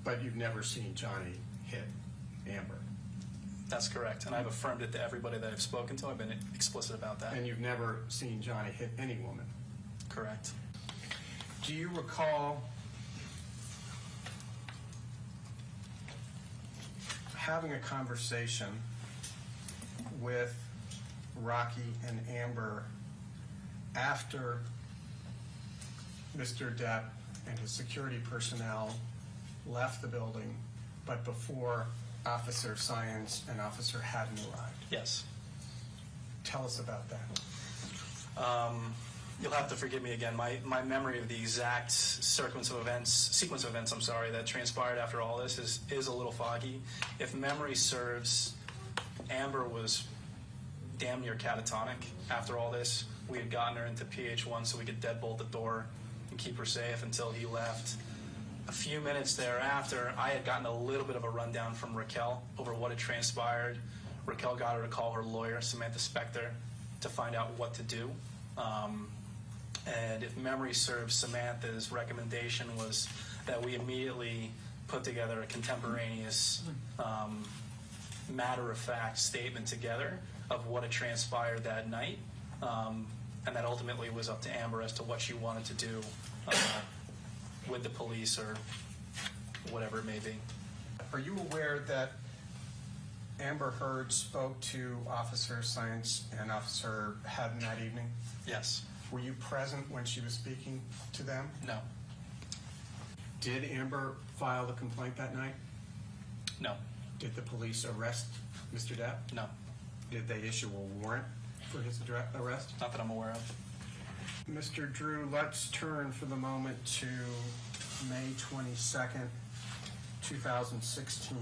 But you've never seen Johnny hit Amber? That's correct, and I've affirmed it to everybody that I've spoken to. I've been explicit about that. And you've never seen Johnny hit any woman? Correct. Do you recall having a conversation with Rocky and Amber after Mr. Depp and his security personnel left the building, but before Officer Science and Officer Haddon arrived? Yes. Tell us about that. You'll have to forgive me again. My memory of the exact sequence of events, that transpired after all this is a little foggy. If memory serves, Amber was damn near catatonic after all this. We had gotten her into PH1 so we could deadbolt the door and keep her safe until he left. A few minutes thereafter, I had gotten a little bit of a rundown from Raquel over what had transpired. Raquel got her to call her lawyer, Samantha Spector, to find out what to do. And if memory serves, Samantha's recommendation was that we immediately put together a contemporaneous, matter-of-fact statement together of what had transpired that night. And that ultimately was up to Amber as to what she wanted to do with the police or whatever it may be. Are you aware that Amber Heard spoke to Officer Science and Officer Haddon that evening? Yes. Were you present when she was speaking to them? No. Did Amber file the complaint that night? No. Did the police arrest Mr. Depp? No. Did they issue a warrant for his arrest? Not that I'm aware of. Mr. Drew, let's turn for the moment to May 22nd, 2016.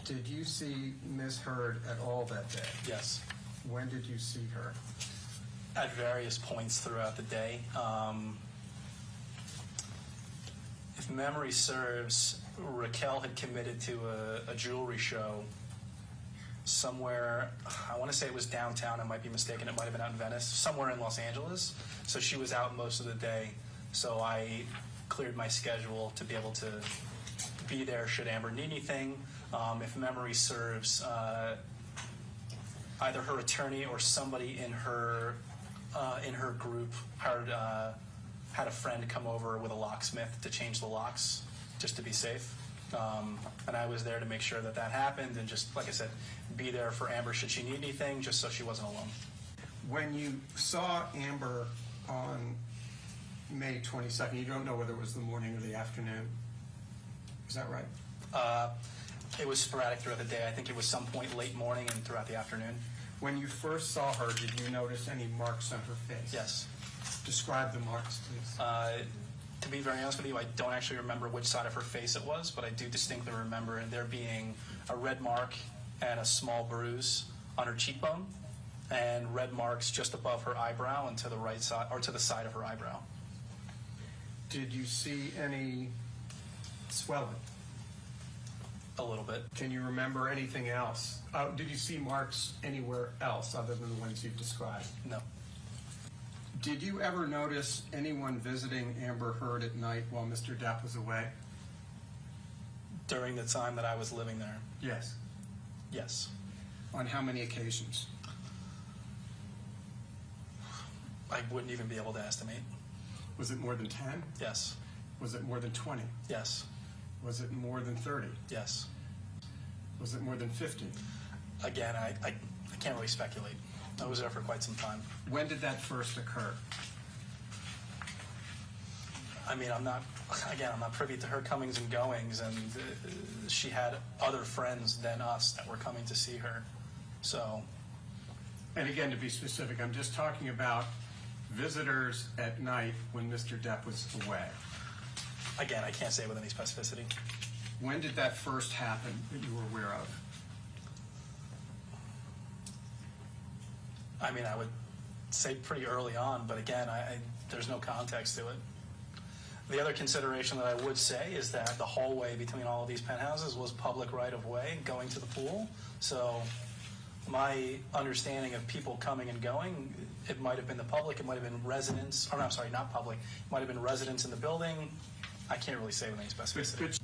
Did you see Ms. Heard at all that day? Yes. When did you see her? At various points throughout the day. If memory serves, Raquel had committed to a jewelry show somewhere, I want to say it was downtown, I might be mistaken, it might have been out in Venice, somewhere in Los Angeles. So she was out most of the day. So I cleared my schedule to be able to be there should Amber need anything. If memory serves, either her attorney or somebody in her group had a friend come over with a locksmith to change the locks just to be safe. And I was there to make sure that happened and just, like I said, be there for Amber should she need anything, just so she wasn't alone. When you saw Amber on May 22nd, you don't know whether it was the morning or the afternoon. Is that right? It was sporadic throughout the day. I think it was some point late morning and throughout the afternoon. When you first saw her, did you notice any marks on her face? Yes. Describe the marks, please. To be very honest with you, I don't actually remember which side of her face it was, but I do distinctly remember there being a red mark and a small bruise on her cheekbone, and red marks just above her eyebrow and to the right side, or to the side of her eyebrow. Did you see any swelling? A little bit. Can you remember anything else? Did you see marks anywhere else other than the ones you've described? No. Did you ever notice anyone visiting Amber Heard at night while Mr. Depp was away? During the time that I was living there? Yes. Yes. On how many occasions? I wouldn't even be able to estimate. Was it more than 10? Yes. Was it more than 20? Yes. Was it more than 30? Yes. Was it more than 50? Again, I can't really speculate. I was there for quite some time. When did that first occur? I mean, I'm not privy to her comings and goings, and she had other friends than us that were coming to see her. So. And again, to be specific, I'm just talking about visitors at night when Mr. Depp was away. Again, I can't say with any specificity. When did that first happen that you were aware of? I mean, I would say pretty early on, but again, there's no context to it. The other consideration that I would say is that the hallway between all of these penthouses was public right-of-way going to the pool. So my understanding of people coming and going, it might have been the public, it might have been residents, or no, I'm sorry, not public, it might have been residents in the building. I can't really say with any specificity. But